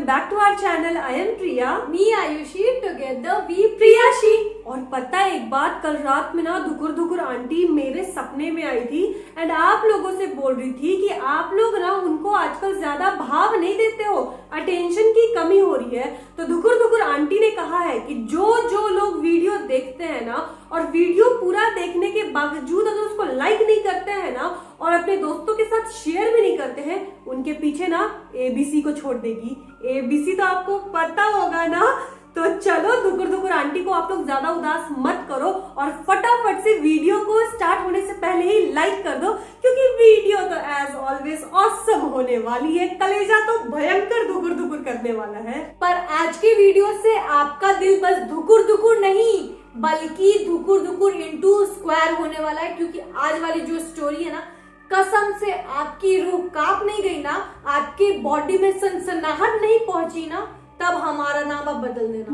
back to our channel. I am Priya. Me Ayushi, together we प्रियाशी। और पता है एक बात, कल रात में ना धुकुर धुकुर आंटी मेरे सपने में आई थी एंड आप लोगों से बोल रही थी कि आप लोग ना उनको आजकल ज्यादा भाव नहीं देते हो, अटेंशन की कमी हो रही है। तो धुकुर धुकुर आंटी ने कहा है कि जो लोग वीडियो देखते हैं ना और वीडियो पूरा देखने के बावजूद अगर उसको लाइक नहीं करते हैं ना और अपने दोस्तों के साथ शेयर भी नहीं करते हैं, उनके पीछे ना ABC को छोड़ देगी। ABC तो आपको पता होगा ना। तो चलो धुकुर धुकुर आंटी को आप लोग ज्यादा उदास मत करो और फटाफट से वीडियो को स्टार्ट होने से पहले ही लाइक कर दो, क्योंकि वीडियो तो एज ऑलवेज ऑसम होने वाली है। कलेजा तो भयंकर धुकुर धुकुर करने वाला है। पर आज की वीडियो से आपका दिल बस धुकुर धुकुर नहीं बल्कि धुकुर धुकुर इंटू स्क्वायर होने वाला है, क्योंकि आज वाली जो स्टोरी है ना, कसम से आपकी रूह कांप नहीं गई ना, आपकी बॉडी में सनसनाहट नहीं पहुंची ना, तब हमारा नाम अब बदल देना।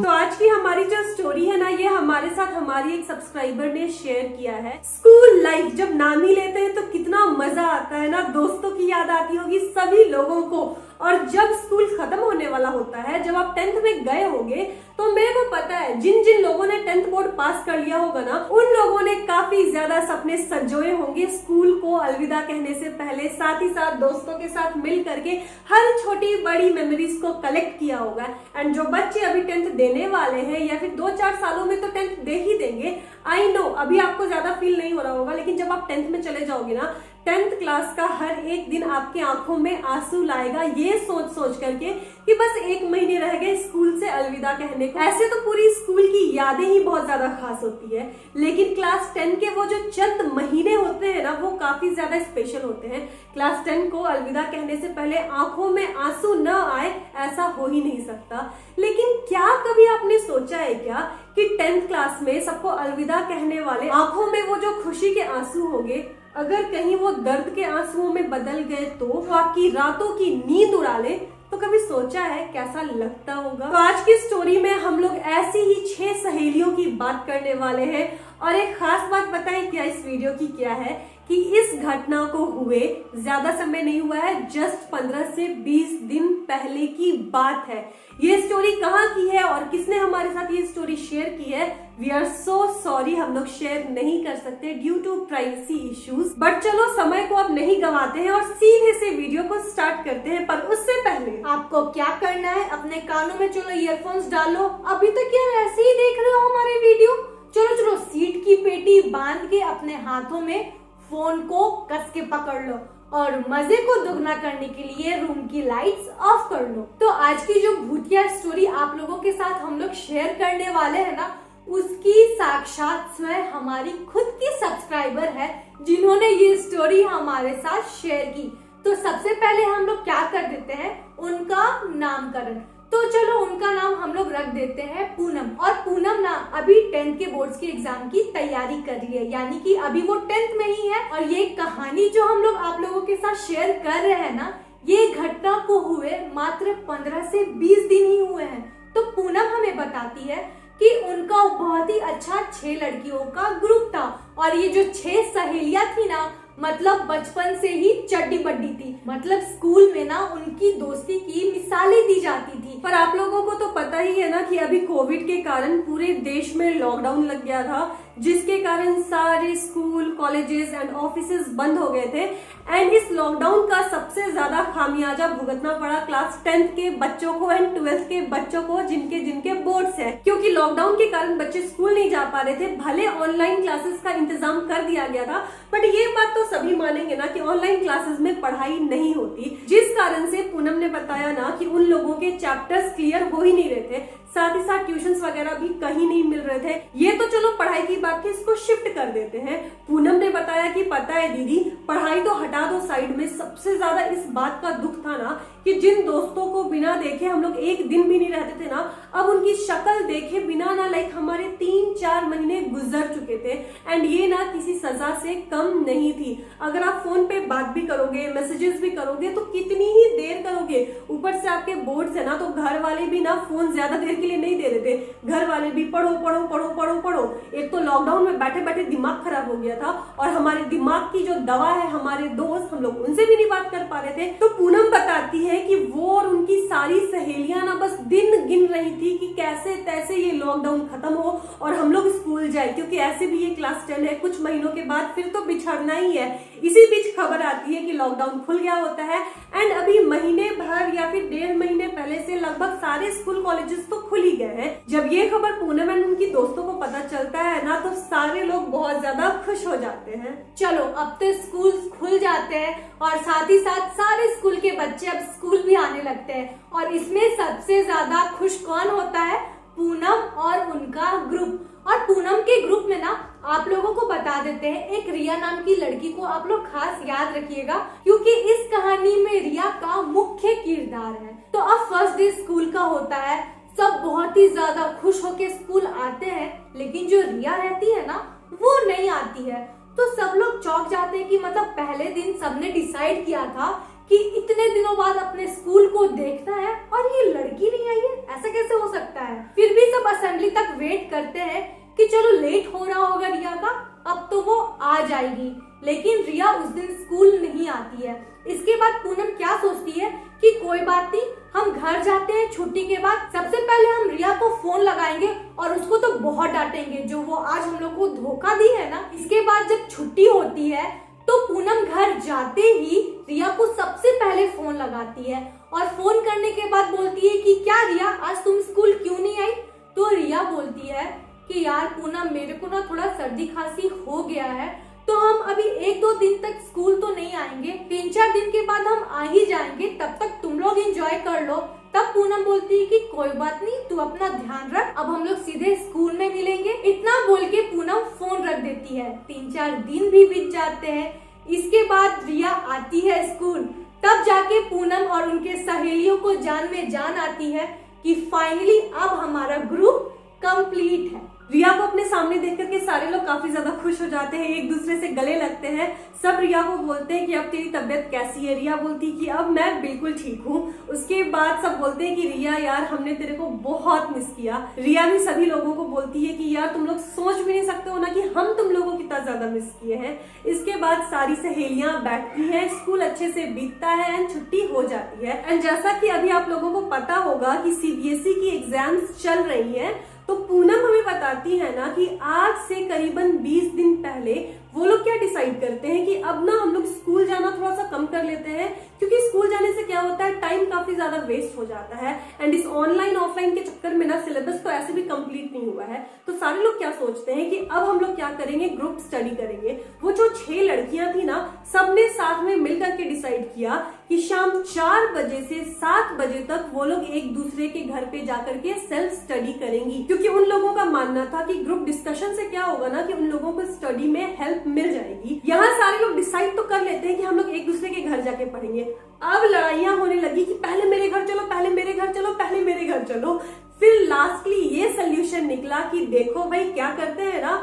तो आज की हमारी जो स्टोरी है ना, ये हमारे साथ हमारी एक सब्सक्राइबर ने शेयर किया है। स्कूल लाइफ जब नाम ही लेते हैं तो कितना मजा आता है ना, दोस्तों की याद आती होगी सभी लोगों को। और जब स्कूल खत्म होने वाला होता है, जब आप 10th में गए होंगे, तो मेरे को पता है जिन जिन लोगों ने 10th बोर्ड पास कर लिया होगा ना, उन लोगों ने काफी ज्यादा सपने संजोए होंगे स्कूल को अलविदा कहने से पहले। साथ ही साथ दोस्तों के साथ मिल करके हर छोटी बड़ी मेमोरीज को कलेक्ट किया होगा। एंड जो बच्चे अभी 10th देने वाले हैं या फिर 2-4 सालों में तो 10th दे ही देंगे, आई नो अभी आपको ज्यादा फील नहीं हो रहा होगा, लेकिन जब आप 10th में चले जाओगे ना, 10th क्लास का हर एक दिन आपकी आंखों में आंसू लाएगा, ये सोच करके कि बस 1 महीने रह गए स्कूल से अलविदा कहने को। ऐसे तो पूरी स्कूल की यादें ही बहुत ज्यादा खास होती है, लेकिन क्लास 10 के वो जो चंद महीने होते हैं ना, वो काफी ज्यादा स्पेशल होते हैं। क्लास 10 को अलविदा कहने से पहले आंखों में आंसू न आए, ऐसा हो ही नहीं सकता। लेकिन क्या कभी आपने सोचा है क्या कि 10th क्लास में सबको अलविदा कहने वाले आंखों में वो जो खुशी के आंसू होंगे, अगर कहीं वो दर्द के आंसुओं में बदल गए तो आपकी रातों की नींद उड़ा ले, तो कभी सोचा है कैसा लगता होगा? तो आज की स्टोरी में हम लोग ऐसी ही 6 सहेलियों की बात करने वाले हैं। और एक खास बात बताएं क्या इस वीडियो की क्या है कि इस घटना को हुए ज्यादा समय नहीं हुआ है, जस्ट 15 से 20 दिन पहले की बात है। ये स्टोरी कहाँ की है और किसने हमारे साथ ये स्टोरी शेयर की है, वी आर सो सॉरी, हम लोग शेयर नहीं कर सकते due to privacy issues. But चलो समय को अब नहीं गंवाते हैं और सीधे से वीडियो को स्टार्ट करते हैं। पर उससे पहले आपको क्या करना है, अपने कानों में चलो ईयरफोन्स डालो। अभी तक क्या ऐसे ही देख रहे हो हमारे वीडियो? चलो सीट की पेटी बांध के अपने हाथों में फोन को कस के पकड़ लो और मजे को दुगना करने के लिए रूम की लाइट्स ऑफ कर लो। तो आज की जो भूतिया स्टोरी आप लोगों के साथ हम लोग शेयर करने वाले हैं ना, उसकी साक्षात स्वयं हमारी खुद की सब्सक्राइबर है जिन्होंने ये स्टोरी हमारे साथ शेयर की। तो सबसे पहले हम लोग क्या कर देते हैं, उनका नामकरण। तो चलो उनका नाम हम लोग रख देते हैं पूनम। और पूनम ना अभी 10th के बोर्ड्स के एग्जाम की तैयारी कर रही है, यानी कि अभी वो 10th में ही है। और ये कहानी जो हम लोग आप लोगों के साथ शेयर कर रहे हैं ना, ये घटना को हुए मात्र 15 से 20 दिन ही हुए हैं। तो पूनम हमें बताती है कि उनका बहुत ही अच्छा 6 लड़कियों का ग्रुप था और ये जो 6 सहेलियां थी ना, मतलब बचपन से ही चड्डी बड्डी थी। मतलब स्कूल में ना उनकी दोस्ती की मिसालें दी जाती थी। पर आप लोगों को तो पता ही है ना कि अभी कोविड के कारण पूरे देश में लॉकडाउन लग गया था, जिसके कारण सारे स्कूल, कॉलेजेस एंड ऑफिसेज बंद हो गए थे। एंड इस लॉकडाउन का सबसे ज्यादा खामियाजा भुगतना पड़ा क्लास 10th के बच्चों को एंड 12th के बच्चों को, जिनके बोर्ड्स है। क्योंकि लॉकडाउन के कारण बच्चे स्कूल नहीं जा पा रहे थे। भले ऑनलाइन क्लासेस का इंतजाम कर दिया गया था, बट ये बात तो सभी मानेंगे ना कि ऑनलाइन क्लासेस में पढ़ाई नहीं होती, जिस कारण से पूनम ने बताया ना कि उन लोगों के चैप्टर्स क्लियर हो ही नहीं रहे थे। साथ ही साथ ट्यूशंस वगैरह भी कहीं नहीं मिल रहे थे। ये तो चलो पढ़ाई की बात थी, इसको शिफ्ट कर देते हैं। पूनम ने बताया कि पता है दीदी, पढ़ाई तो हटा दो साइड में, सबसे ज्यादा इस बात का दुख था ना कि जिन दोस्तों को बिना देखे हम लोग एक दिन भी नहीं रहते थे ना, अब उनकी शक्ल देखे बिना ना लाइक हमारे 3-4 महीने गुजर चुके थे। एंड ये ना किसी सजा से कम नहीं थी। अगर आप फोन पे बात भी करोगे, मैसेजेस भी करोगे, तो कितनी ही देर करोगे। ऊपर से आपके बोर्ड्स है ना, तो घर वाले भी ना फोन ज्यादा देर के लिए नहीं दे रहे थे। घर वाले भी पढ़ो पढ़ो पढ़ो पढ़ो पढ़ो। एक तो लॉकडाउन में बैठे बैठे दिमाग खराब हो गया था, और हमारे दिमाग की जो दवा है हमारे दोस्त, हम लोग उनसे भी नहीं बात कर पा रहे थे। तो पूनम बताती है कि वो और उनकी सारी सहेलियां ना बस दिन गिन रही थी कि कैसे तैसे ये लॉकडाउन खत्म हो और हम लोग स्कूल जाए, क्योंकि ऐसे भी ये क्लास 10 है, कुछ महीनों के बाद फिर तो बिछड़ना ही है। इसी बीच खबर आती है कि लॉकडाउन खुल गया होता है, एंड अभी महीने भर या फिर 1.5 महीने पहले से लगभग सारे स्कूल कॉलेजेस तो खुल ही गए हैं। जब ये खबर पूनम एंड उनकी दोस्तों को पता चलता है ना, तो सारे लोग बहुत ज्यादा खुश हो जाते हैं। चलो अब तो स्कूल खुल जाते हैं और साथ ही साथ सारे स्कूल के बच्चे अब स्कूल भी आने लगते हैं, और इसमें सबसे ज्यादा खुश कौन होता है? पूनम और उनका ग्रुप। और पूनम के ग्रुप में ना आप लोगों को बता देते हैं, एक रिया नाम की लड़की को आप लोग खास याद रखिएगा, क्योंकि इस कहानी में रिया का मुख्य किरदार है। तो अब फर्स्ट डे स्कूल का होता है, सब बहुत ही ज्यादा खुश होके स्कूल आते हैं, लेकिन जो रिया रहती है ना वो नहीं आती है। तो सब लोग चौंक जाते हैं कि मतलब पहले दिन सबने डिसाइड किया था कि इतने दिनों बाद अपने स्कूल को देखना है और ये लड़की नहीं आई है, ऐसा कैसे हो सकता है? फिर भी सब असेंबली तक वेट करते हैं कि चलो लेट हो रहा होगा रिया का, अब तो वो आ जाएगी। लेकिन रिया उस दिन स्कूल नहीं आती है। इसके बाद पूनम क्या सोचती है कि कोई बात नहीं, हम घर जाते हैं छुट्टी के बाद, सबसे पहले हम रिया को फोन लगाएंगे और उसको तो बहुत डांटेंगे जो वो आज हम लोग को धोखा दी है ना। इसके बाद जब छुट्टी होती है तो पूनम घर जाते ही रिया को सबसे पहले फोन लगाती है, और फोन करने के बाद बोलती है कि क्या रिया आज तुम स्कूल क्यों नहीं आई? तो रिया बोलती है कि यार पूनम, मेरे को ना थोड़ा सर्दी खांसी हो गया है, तो हम अभी 1-2 दिन तक स्कूल तो नहीं आएंगे, 3-4 दिन के बाद हम आ ही जाएंगे, तब तक तुम लोग एंजॉय कर लो। तब पूनम बोलती है कि कोई बात नहीं, तू अपना ध्यान रख, अब हम लोग सीधे स्कूल में मिलेंगे। इतना बोल के पूनम फोन रख देती है। 3-4 दिन भी बीत जाते हैं। इसके बाद रिया आती है स्कूल, तब जाके पूनम और उनके सहेलियों को जान में जान आती है कि फाइनली अब हमारा ग्रुप कंप्लीट है। रिया को अपने सामने देख करके सारे लोग काफी ज्यादा खुश हो जाते हैं, एक दूसरे से गले लगते हैं। सब रिया को बोलते हैं कि अब तेरी तबीयत कैसी है? रिया बोलती है कि अब मैं बिल्कुल ठीक हूँ। उसके बाद सब बोलते हैं कि रिया यार, हमने तेरे को बहुत मिस किया। रिया भी सभी लोगों को बोलती है कि यार तुम लोग सोच भी नहीं सकते हो ना कि हम तुम लोगों को कितना ज्यादा मिस किए हैं। इसके बाद सारी सहेलियां बैठती हैं, स्कूल अच्छे से बीतता है एंड छुट्टी हो जाती है। एंड जैसा कि अभी आप लोगों को पता होगा कि सीबीएसई की एग्जाम्स चल रही है, तो पूनम हमें बताती है ना कि आज से करीबन 20 दिन पहले वो लोग क्या डिसाइड करते हैं कि अब ना हम लोग स्कूल जाना थोड़ा सा कम कर लेते हैं, क्योंकि स्कूल जाने से क्या होता है, टाइम काफी ज्यादा वेस्ट हो जाता है। एंड इस ऑनलाइन ऑफलाइन के चक्कर में ना सिलेबस तो ऐसे भी कंप्लीट नहीं हुआ है। तो सारे लोग क्या सोचते हैं कि अब हम लोग क्या करेंगे, ग्रुप स्टडी करेंगे। वो जो 6 लड़कियां थी ना, सबने साथ में मिलकर के डिसाइड किया कि शाम 4 बजे से 7 बजे तक वो लोग एक दूसरे के घर पे जाकर के सेल्फ स्टडी करेंगी, क्योंकि उन लोगों का मानना था कि ग्रुप डिस्कशन से क्या होगा ना कि उन लोगों को स्टडी में हेल्प मिल जाएगी। यहाँ सारे लोग डिसाइड तो कर लेते हैं कि हम लोग एक दूसरे के घर जाके पढ़ेंगे। अब लड़ाइयां होने लगी कि पहले मेरे घर चलो, पहले मेरे घर चलो, पहले मेरे घर चलो। फिर लास्टली ये सोल्यूशन निकला कि देखो भाई, क्या करते हैं ना,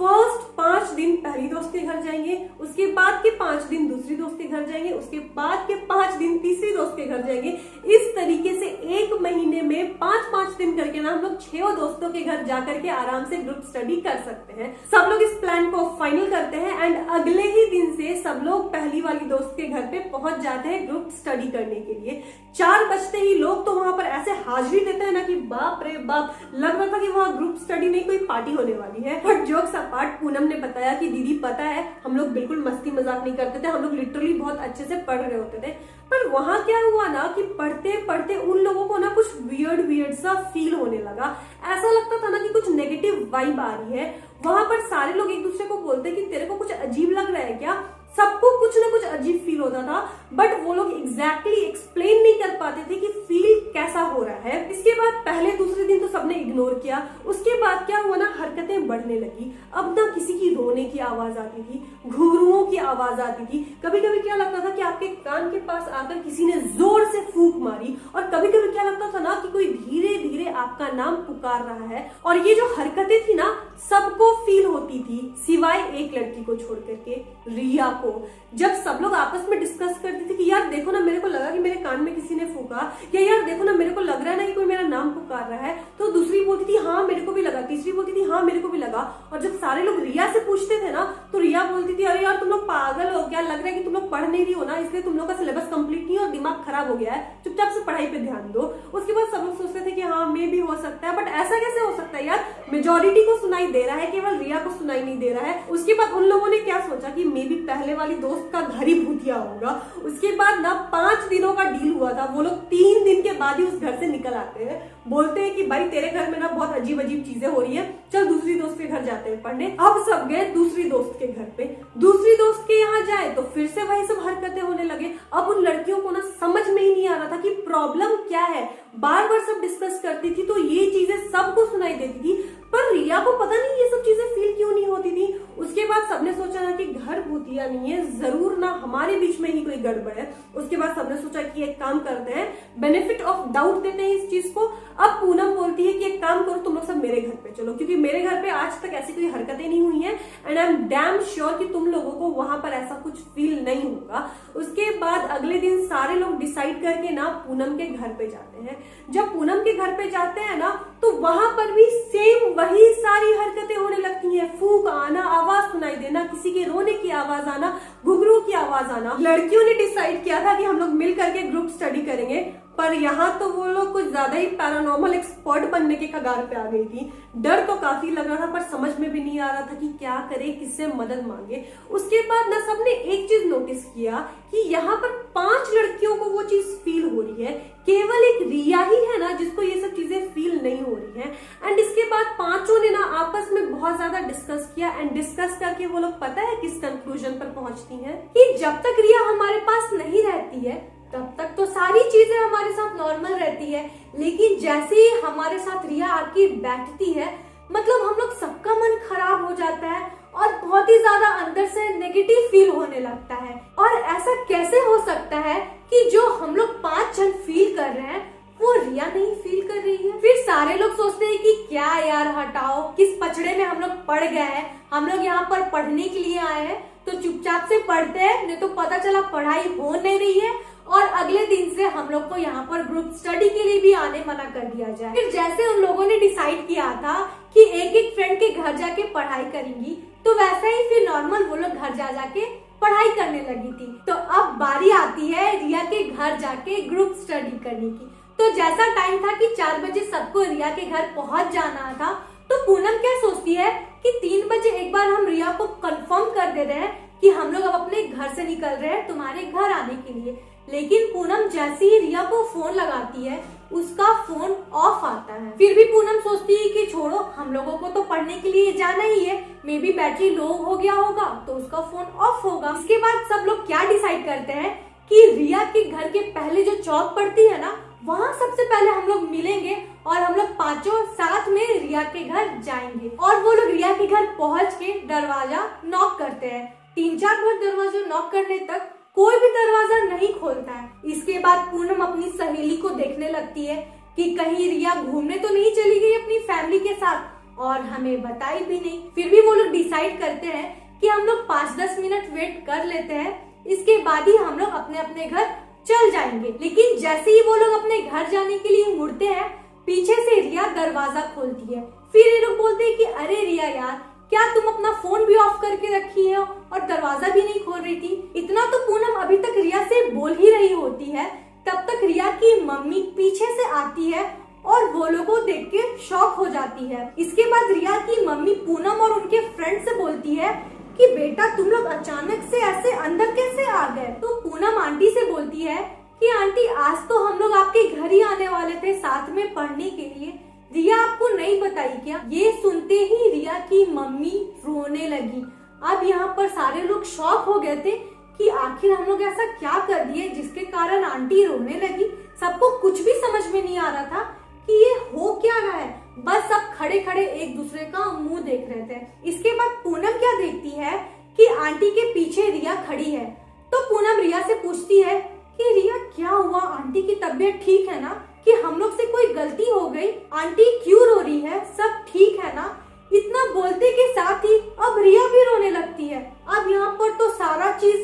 फर्स्ट 5 दिन पहली दोस्त के घर जाएंगे, उसके बाद के 5 दिन दूसरी दोस्त के घर जाएंगे, उसके बाद के 5 दिन तीसरी दोस्त के घर जाएंगे। इस तरीके से 1 महीने में 5-5 दिन करके ना हम लोग 6 दोस्तों के घर जाकर के आराम से ग्रुप स्टडी कर सकते हैं। सब लोग इस प्लान को फाइनल करते हैं एंड अगले ही दिन से सब लोग पहली वाली दोस्त के घर पे पहुंच जाते हैं ग्रुप स्टडी करने के लिए। 4 बजते ही लोग तो वहां पर ऐसे हाजिरी देते हैं ना कि बाप रे बाप, लग रहा था कि वहां ग्रुप स्टडी नहीं कोई पार्टी होने वाली है। बट जोक्स अपार्ट, पूनम ने बताया कि दीदी पता है, हम लोग बिल्कुल मस्ती मजाक नहीं करते थे, हम लोग लिटरली बहुत अच्छे से पढ़ रहे होते थे। पर वहां क्या हुआ ना कि पढ़ते पढ़ते उन लोगों को ना कुछ वियर्ड सा फील होने लगा। ऐसा लगता था ना कि कुछ नेगेटिव वाइब आ रही है। वहां पर सारे लोग एक दूसरे को बोलते कि तेरे को कुछ अजीब लग रहा है क्या? सबको कुछ ना कुछ अजीब फील होता था, बट वो लोग एग्जैक्टली एक्सप्लेन नहीं कर पाते थे कि फील कैसा हो रहा है। इसके बाद पहले दूसरे दिन तो सबने इग्नोर किया। उसके बाद क्या हुआ ना, हरकतें बढ़ने लगी। अब ना किसी की रोने की आवाज आती थी, घुंघरुओं की आवाज आती थी। कभी कभी क्या लगता था कि आपके कान के पास आकर किसी ने जोर से फूंक मारी, और कभी कभी क्या लगता था ना कि कोई धीरे धीरे आपका नाम पुकार रहा है। और ये जो हरकतें थी ना, सबको फील होती थी, सिवाय एक लड़की को छोड़ करके, रिया को। को जब सब लोग आपस में डिस्कस करते थे कि यार देखो ना, मेरे को लगा कि मेरे कान में किसी ने फूका, या यार देखो ना, मेरे को लग रहा है ना कि कोई मेरा नाम पुकार रहा है, तो दूसरी बोलती थी हाँ मेरे को भी लगा, तीसरी बोलती थी हाँ मेरे को भी लगा। और जब सारे लोग रिया से पूछते थे ना, तो रिया बोलती थी अरे यार तुम लोग पागल हो क्या, लग रहा है कि तुम लोग पढ़ नहीं रही हो ना, इसलिए तुम लोग का सिलेबस कंप्लीट नहीं और दिमाग खराब हो गया है, चुपचाप से पढ़ाई पे ध्यान दो। उसके बाद सब लोग सोचते थे कि हाँ मे भी हो सकता है, बट ऐसा कैसे हो सकता है यार, मेजोरिटी को सुनाई दे रहा है, केवल रिया को सुनाई नहीं दे रहा है। उसके बाद उन लोगों ने क्या सोचा कि मे भी पहले वाली दोस्त का घर ही भूतिया होगा। उसके बाद ना 5 दिनों का डील हुआ था, वो लोग 3 दिन के बाद ही उस घर से निकल आते हैं, बोलते हैं कि भाई तेरे घर में ना बहुत अजीब अजीब चीजें हो रही है, चल दूसरी दोस्त के घर जाते हैं पढ़ने। अब सब गए दूसरी दोस्त के घर पे, दूसरी दोस्त के यहाँ जाए तो फिर से वही सब हरकतें होने लगे। अब उन लड़कियों को ना समझ में ही नहीं आ रहा था कि प्रॉब्लम क्या है, बार बार सब डिस्कस करती थी तो ये चीजें सबको सुनाई देती थी, पर रिया को पता नहीं ये सब चीजें फील क्यों नहीं होती थी। उसके बाद सबने सोचा ना कि घर भूतिया नहीं है, जरूर ना हमारे बीच में ही कोई गड़बड़ है। उसके बाद सबने सोचा कि एक काम करते हैं, बेनिफिट ऑफ डाउट देते हैं इस चीज को। अब पूनम बोलती है कि एक काम करो, तुम लोग सब मेरे घर पे चलो, क्योंकि मेरे घर पे आज तक ऐसी कोई हरकतें नहीं हुई है and I am damn sure कि तुम लोगों को वहां पर ऐसा कुछ फील नहीं होगा। उसके बाद अगले दिन सारे लोग डिसाइड करके ना पूनम के घर पे जाते हैं। जब पूनम के घर पे जाते हैं ना, तो वहां पर भी सेम वही सारी हरकतें होने लगती हैं, फूंक आना, आवाज सुनाई देना, किसी के रोने की आवाज आना, घुघरू की आवाज आना। लड़कियों ने डिसाइड किया था कि हम लोग मिल करके ग्रुप स्टडी करेंगे, पर यहाँ तो वो लोग कुछ ज्यादा ही पैरानॉर्मल एक्सपर्ट बनने के कगार पे आ गई थी। डर तो काफी लग रहा था, पर समझ में भी नहीं आ रहा था कि क्या करे, किससे मदद मांगे। उसके बाद ना सबने एक चीज नोटिस किया कि यहाँ पर 5 लड़कियों को वो चीज फील हो रही है, केवल एक रिया ही है ना जिसको ये सब चीजें फील नहीं हो रही है। एंड इसके बाद 5 ने ना आपस में बहुत ज्यादा डिस्कस किया एंड डिस्कस करके वो लोग पता है किस कंक्लूजन पर पहुंचती हैं कि जब तक रिया हमारे पास नहीं रहती है तब तक तो सारी चीजें हमारे साथ नॉर्मल रहती है, लेकिन जैसे ही हमारे साथ रिया आके बैठती है, मतलब हम लोग सबका मन खराब हो जाता है और बहुत ही ज्यादा अंदर से नेगेटिव फील होने लगता है। और ऐसा कैसे हो सकता है कि जो हम लोग 5 जन फील कर रहे हैं वो रिया नहीं फील कर रही है। फिर सारे लोग सोचते हैं कि क्या यार हटाओ, किस पचड़े में हम लोग पड़ गए हैं, हम लोग यहाँ पर पढ़ने के लिए आए हैं तो चुपचाप से पढ़ते हैं, नहीं तो पता चला पढ़ाई हो नहीं रही है और अगले दिन से हम लोग को यहाँ पर ग्रुप स्टडी के लिए भी आने मना कर दिया जाए। फिर जैसे उन लोगों ने डिसाइड किया था कि एक एक फ्रेंड के घर जाके पढ़ाई करेंगी, तो वैसा ही फिर नॉर्मल वो लोग घर जा जाके पढ़ाई करने लगी थी। तो अब बारी आती है रिया के घर जाके ग्रुप स्टडी करने की। तो जैसा टाइम था कि 4 बजे सबको रिया के घर पहुंच जाना था, तो पूनम क्या सोचती है कि 3 बजे एक बार हम रिया को कंफर्म कर दे रहे हैं कि हम लोग अब अपने घर से निकल रहे हैं तुम्हारे घर आने के लिए। लेकिन पूनम जैसे ही रिया को फोन लगाती है, उसका फोन ऑफ आता है। फिर भी पूनम सोचती है कि छोड़ो, हम लोगों को तो पढ़ने के लिए जाना ही है, मे बी बैटरी लो हो गया होगा तो उसका फोन ऑफ होगा। इसके बाद सब लोग क्या डिसाइड करते हैं कि रिया के घर के पहले जो चौक पड़ती है ना, वहाँ सबसे पहले हम लोग मिलेंगे और हम लोग 5 साथ में रिया के घर जाएंगे। और वो लोग रिया के घर पहुँच के दरवाजा नॉक करते हैं। 3-4 बार दरवाजा नॉक करने तक कोई भी दरवाजा नहीं खोलता है। इसके बाद पूनम अपनी सहेली को देखने लगती है कि कहीं रिया घूमने तो नहीं चली गई अपनी फैमिली के साथ और हमें बताई भी नहीं। फिर भी वो लोग डिसाइड करते हैं कि हम लोग 5-10 मिनट वेट कर लेते हैं, इसके बाद ही हम लोग अपने अपने घर चल जाएंगे। लेकिन जैसे ही वो लोग अपने घर जाने के लिए मुड़ते हैं, पीछे से रिया दरवाजा खोलती है। फिर ये लोग बोलते हैं कि अरे रिया यार, क्या तुम अपना फोन भी ऑफ करके रखी है और दरवाजा भी नहीं खोल रही थी? इतना तो पूनम अभी तक रिया से बोल ही रही होती है, तब तक रिया की मम्मी पीछे से आती है और वो लोगों को देख के शॉक हो जाती है। इसके बाद रिया की मम्मी पूनम और उनके फ्रेंड से बोलती है कि बेटा तुम लोग अचानक से ऐसे अंदर कैसे आ गए? तो पूनम आंटी से बोलती है कि आंटी आज तो हम लोग आपके घर ही आने वाले थे साथ में पढ़ने के लिए, रिया आपको नहीं बताई क्या? ये सुनते ही रिया की मम्मी रोने लगी। अब यहाँ पर सारे लोग शॉक हो गए थे कि आखिर हम लोग ऐसा क्या कर दिए जिसके कारण आंटी रोने लगी। सबको कुछ भी समझ में नहीं आ रहा था कि ये हो क्या रहा है। बस सब खड़े खड़े एक दूसरे का मुंह देख रहे थे। इसके बाद पूनम क्या देखती है कि आंटी के पीछे रिया खड़ी है। तो पूनम रिया से पूछती है कि रिया क्या हुआ, आंटी की तबीयत ठीक है ना, कि हम लोग से कोई गलती हो गई, आंटी क्यों रो रही है, सब ठीक है ना? इतना बोलते के साथ ही अब रिया भी रोने लगती है। अब यहाँ पर तो सारा चीज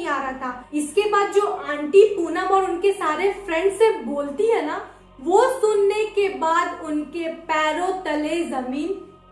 नहीं आ रहा था। इसके बाद जो आंटी पूनम और उनके सारे फ्रेंड से बोलती है ना, वो सुनने के बाद उनके पैरों तले जमीन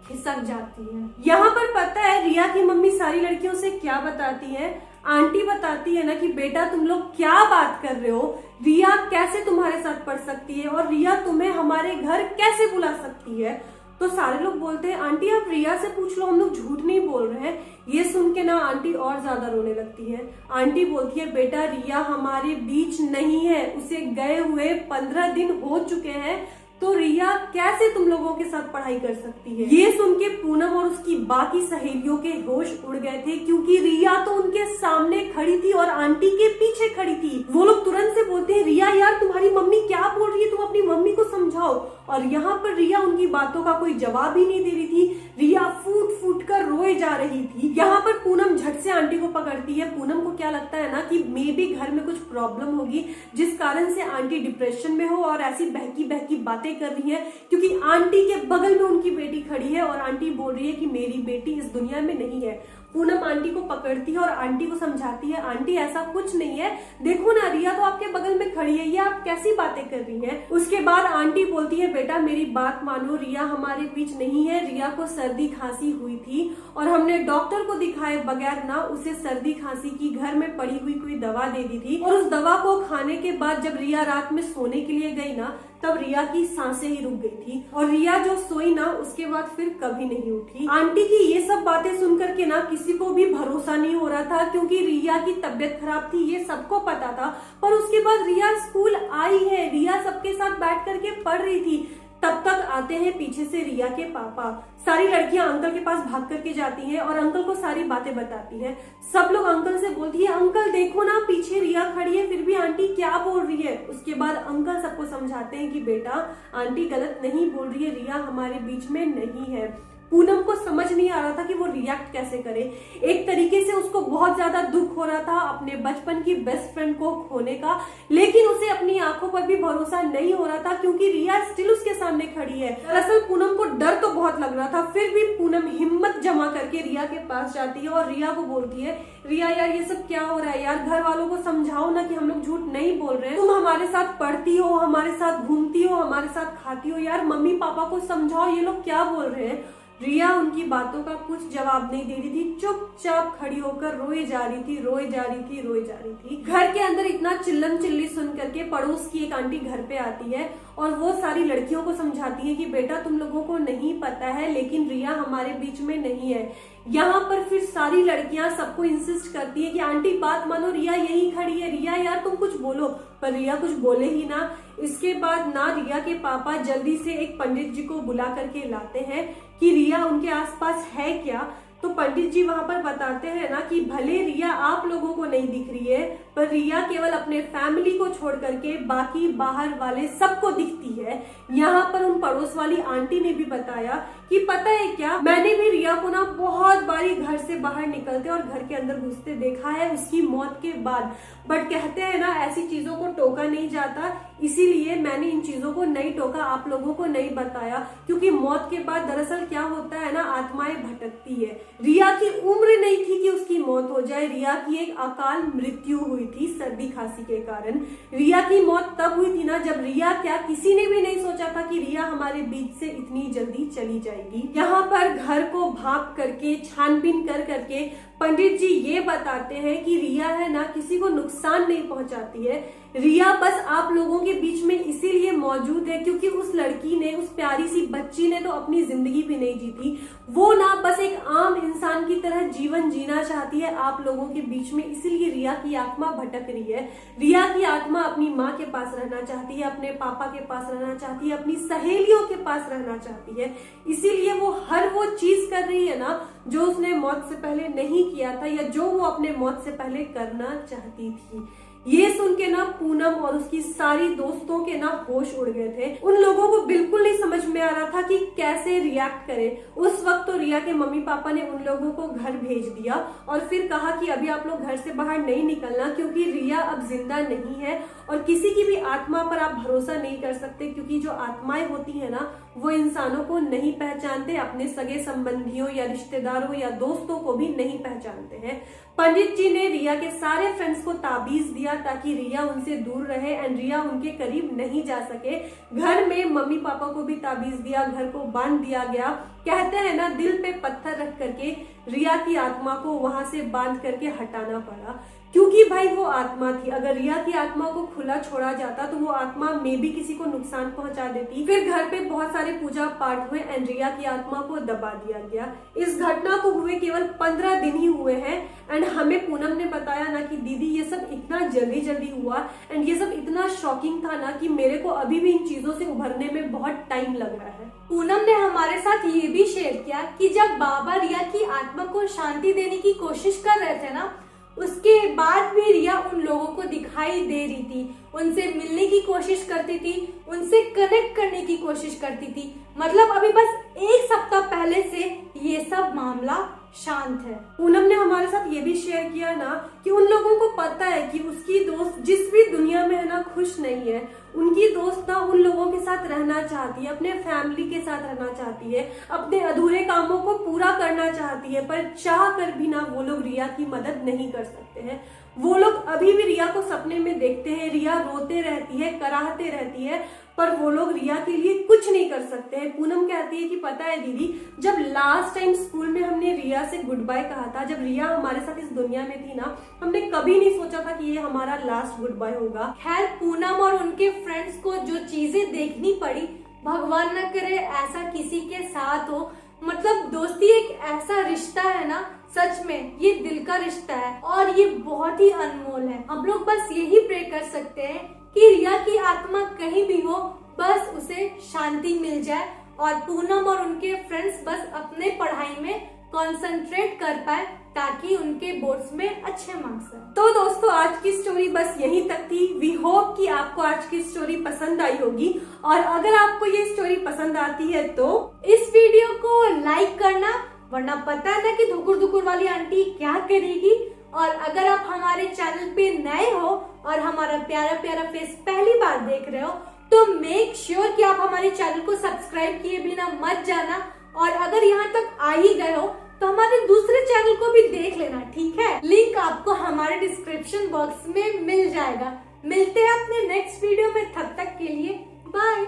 खिसक जाती है। यहाँ पर पता है रिया की मम्मी सारी लड़कियों से क्या बताती है? आंटी बताती है ना कि बेटा तुम लोग क्या बात कर रहे हो, रिया कैसे तुम्हारे साथ पढ़ सकती है और रिया तुम्हें हमारे घर कैसे बुला सकती है। तो सारे लोग बोलते हैं आंटी आप रिया से पूछ लो, हम लोग झूठ नहीं बोल रहे हैं। ये सुन के ना आंटी और ज्यादा रोने लगती है। आंटी बोलती है बेटा रिया हमारे बीच नहीं है, उसे गए हुए 15 दिन हो चुके हैं, तो रिया कैसे तुम लोगों के साथ पढ़ाई कर सकती है। ये सुन के पूनम और उसकी बाकी सहेलियों के होश उड़ गए थे, क्योंकि रिया तो उनके सामने खड़ी थी और आंटी के पीछे खड़ी थी। वो लोग तुरंत से बोलते हैं रिया यार तुम्हारी मम्मी क्या बोल रही है, तुम अपनी मम्मी को समझाओ। और यहाँ पर रिया उनकी बातों का कोई जवाब ही नहीं दे रही थी। रिया फूट फूट कर रोए जा रही थी। यहाँ पर पूनम झट से आंटी को पकड़ती है। पूनम को क्या लगता है ना कि मे बी घर में कुछ प्रॉब्लम होगी जिस कारण से आंटी डिप्रेशन में हो और ऐसी बहकी बहकी बातें कर रही है, क्योंकि आंटी के बगल में उनकी बेटी खड़ी है और आंटी बोल रही है कि मेरी बेटी इस दुनिया में नहीं है। पूनम आंटी को पकड़ती है और आंटी को समझाती है आंटी ऐसा कुछ नहीं है, देखो ना रिया तो आपके बगल में खड़ी है, ये आप कैसी बातें कर रही हैं। उसके बाद आंटी बोलती है बेटा मेरी बात मानो, रिया हमारे बीच नहीं है, रिया को सर्दी खांसी हुई थी और हमने डॉक्टर को दिखाए बगैर ना उसे सर्दी खांसी की घर में पड़ी हुई कोई दवा दे दी थी, और उस दवा को खाने के बाद जब रिया रात में सोने के लिए गई ना तब रिया की सांसें ही रुक गई थी और रिया जो सोई ना उसके बाद फिर कभी नहीं उठी। आंटी की ये सब बातें सुन करके ना किसी को भी भरोसा नहीं हो रहा था, क्योंकि रिया की तबीयत खराब थी ये सबको पता था। पर उसके बाद रिया स्कूल आई है, रिया सबके साथ बैठ करके पढ़ रही थी। तब तक आते हैं पीछे से रिया के पापा। सारी लड़कियां अंकल के पास भाग करके जाती हैं और अंकल को सारी बातें बताती हैं। सब लोग अंकल से बोलती है अंकल देखो ना पीछे रिया खड़ी है, फिर भी आंटी क्या बोल रही है। उसके बाद अंकल सबको समझाते हैं कि बेटा आंटी गलत नहीं बोल रही है, रिया हमारे बीच में नहीं है। पूनम को समझ नहीं आ रहा था कि वो रिएक्ट कैसे करे। एक तरीके से उसको बहुत ज्यादा दुख हो रहा था अपने बचपन की बेस्ट फ्रेंड को खोने का, लेकिन उसे अपनी आंखों पर भी भरोसा नहीं हो रहा था, क्योंकि रिया स्टिल उसके सामने खड़ी है। दरअसल पूनम को डर तो बहुत लग रहा था, फिर भी पूनम हिम्मत जमा करके रिया के पास जाती है और रिया को बोलती है रिया यार ये सब क्या हो रहा है यार, घर वालों को समझाओ ना कि हम लोग झूठ नहीं बोल रहे हैं, तुम हमारे साथ पढ़ती हो, हमारे साथ घूमती हो, हमारे साथ खाती हो, यार मम्मी पापा को समझाओ ये लोग क्या बोल रहे हैं। रिया उनकी बातों का कुछ जवाब नहीं दे रही थी, चुपचाप खड़ी होकर रोए जा रही थी, रोए जा रही थी, रोए जा रही थी। घर के अंदर इतना चिल्लम चिल्ली सुन करके पड़ोस की एक आंटी घर पे आती है और वो सारी लड़कियों को समझाती है कि बेटा तुम लोगों को नहीं पता है लेकिन रिया हमारे बीच में नहीं है। यहाँ पर फिर सारी लड़कियां सबको इंसिस्ट करती है कि आंटी बात मानो, रिया यही खड़ी है, रिया यार तुम कुछ बोलो, पर रिया कुछ बोले ही ना। इसके बाद ना रिया के पापा जल्दी से एक पंडित जी को बुला करके लाते हैं कि रिया उनके आसपास है क्या। तो पंडित जी वहां पर बताते हैं ना कि भले रिया आप लोगों को नहीं दिख रही है, पर रिया केवल अपने फैमिली को छोड़ करके बाकी बाहर वाले सबको दिखती है। यहाँ पर उन पड़ोस वाली आंटी ने भी बताया कि पता है क्या, मैंने भी रिया को ना बहुत बारी घर से बाहर निकलते और घर के अंदर घुसते देखा है उसकी मौत के बाद, बट कहते हैं ना ऐसी चीजों को टोका नहीं जाता, इसीलिए मैंने इन चीजों को नहीं टोका, आप लोगों को नहीं बताया, क्योंकि मौत के बाद दरअसल क्या होता है ना, आत्माएं भटकती है। रिया की उम्र नहीं थी कि उसकी मौत हो जाए, रिया की एक अकाल मृत्यु हुई थी सर्दी खांसी के कारण। रिया की मौत तब हुई थी ना जब रिया क्या किसी ने भी नहीं सोचा था कि रिया हमारे बीच से इतनी जल्दी चली जाएगी। यहाँ पर घर को भाप करके छानबीन कर करके पंडित जी ये बताते हैं कि रिया है ना किसी को नुकसान नहीं पहुंचाती है, रिया बस आप लोगों के बीच में इसीलिए मौजूद है क्योंकि उस लड़की ने, उस प्यारी सी बच्ची ने तो अपनी जिंदगी भी नहीं जी थी, वो ना बस एक आम इंसान की तरह जीवन जीना चाहती है आप लोगों के बीच में, इसीलिए रिया की आत्मा भटक रही है। रिया की आत्मा अपनी माँ के पास रहना चाहती है, अपने पापा के पास रहना चाहती है, अपनी सहेलियों के पास रहना चाहती है, इसीलिए वो हर वो चीज कर रही है ना जो उसने मौत से पहले नहीं किया था या जो वो अपने मौत से पहले करना चाहती थी। ये सुन के ना पूनम और उसकी सारी दोस्तों के ना होश उड़ गए थे। उन लोगों को बिल्कुल नहीं समझ में आ रहा था कि कैसे रिएक्ट करें। उस वक्त तो रिया के मम्मी पापा ने उन लोगों को घर भेज दिया और फिर कहा कि अभी आप लोग घर से बाहर नहीं निकलना क्योंकि रिया अब जिंदा नहीं है और किसी की भी आत्मा पर आप भरोसा नहीं कर सकते क्योंकि जो आत्माएं होती है ना वो इंसानों को नहीं पहचानते, अपने सगे संबंधियों या रिश्तेदारों या दोस्तों को भी नहीं पहचानते हैं। पंडित जी ने रिया के सारे फ्रेंड्स को ताबीज दिया ताकि रिया उनसे दूर रहे एंड रिया उनके करीब नहीं जा सके। घर में मम्मी पापा को भी ताबीज दिया, घर को बांध दिया गया। कहते हैं ना, दिल पे पत्थर रख करके रिया की आत्मा को वहां से बांध करके हटाना पड़ा, क्योंकि भाई वो आत्मा थी। अगर रिया की आत्मा को खुला छोड़ा जाता तो वो आत्मा में भी किसी को नुकसान पहुंचा देती। फिर घर पे बहुत सारे पूजा पाठ हुए एंड रिया की आत्मा को दबा दिया गया। इस घटना को हुए केवल 15 दिन ही हुए हैं एंड हमें पूनम ने बताया ना कि दीदी ये सब इतना जल्दी जल्दी हुआ एंड ये सब इतना शॉकिंग था ना कि मेरे को अभी भी इन चीजों से उभरने में बहुत टाइम लग रहा है। पूनम ने हमारे साथ ये भी शेयर किया कि जब बाबा रिया की आत्मा को शांति देने की कोशिश कर रहे थे ना, उसके बाद भी रिया उन लोगों को दिखाई दे रही थी, उनसे मिलने की कोशिश करती थी, उनसे कनेक्ट करने की कोशिश करती थी। मतलब अभी बस एक सप्ताह पहले से ये सब मामला शांत है। पूनम ने हमारे साथ ये भी शेयर किया ना कि उन लोगों को पता है कि उसकी दोस्त जिस भी दुनिया में है ना खुश नहीं है। उनकी दोस्त ना उन लोगों के साथ रहना चाहती है, अपने फैमिली के साथ रहना चाहती है, अपने अधूरे कामों को पूरा करना चाहती है, पर चाह कर भी ना वो लोग रिया की मदद नहीं कर सकते हैं। वो लोग अभी भी रिया को सपने में देखते हैं, रिया रोते रहती है, कराहते रहती है, पर वो लोग रिया के लिए कुछ नहीं कर सकते हैं। पूनम कहती है कि पता है दीदी, जब लास्ट टाइम स्कूल में हमने रिया से गुड बाय कहा था, जब रिया हमारे साथ इस दुनिया में थी ना, हमने कभी नहीं सोचा था कि ये हमारा लास्ट गुड बाय होगा। खैर, पूनम और उनके फ्रेंड्स को जो चीजें देखनी पड़ी, भगवान न करे ऐसा किसी के साथ हो। मतलब दोस्ती एक ऐसा रिश्ता है ना, सच में ये दिल का रिश्ता है और ये बहुत ही अनमोल है। हम लोग बस यही प्रे कर सकते हैं कि रिया की आत्मा कहीं भी हो, बस उसे शांति मिल जाए और पूनम और उनके फ्रेंड्स बस अपने पढ़ाई में कंसंट्रेट कर पाए ताकि उनके बोर्ड्स में अच्छे मार्क्स आए। तो दोस्तों, आज की स्टोरी बस यहीं तक थी। वी होप कि आपको आज की स्टोरी पसंद आई होगी और अगर आपको ये स्टोरी पसंद आती है तो इस वीडियो को लाइक करना, वरना पता है ना कि धुकुर धुकुर वाली आंटी क्या करेगी। और अगर आप हमारे चैनल पे नए हो और हमारा प्यारा प्यारा फेस पहली बार देख रहे हो तो मेक श्योर कि आप हमारे चैनल को सब्सक्राइब किए बिना मत जाना। और अगर यहाँ तक आ ही गए हो तो हमारे दूसरे चैनल को भी देख लेना, ठीक है? लिंक आपको हमारे डिस्क्रिप्शन बॉक्स में मिल जाएगा। मिलते हैं अपने नेक्स्ट वीडियो में, तब तक के लिए बाय।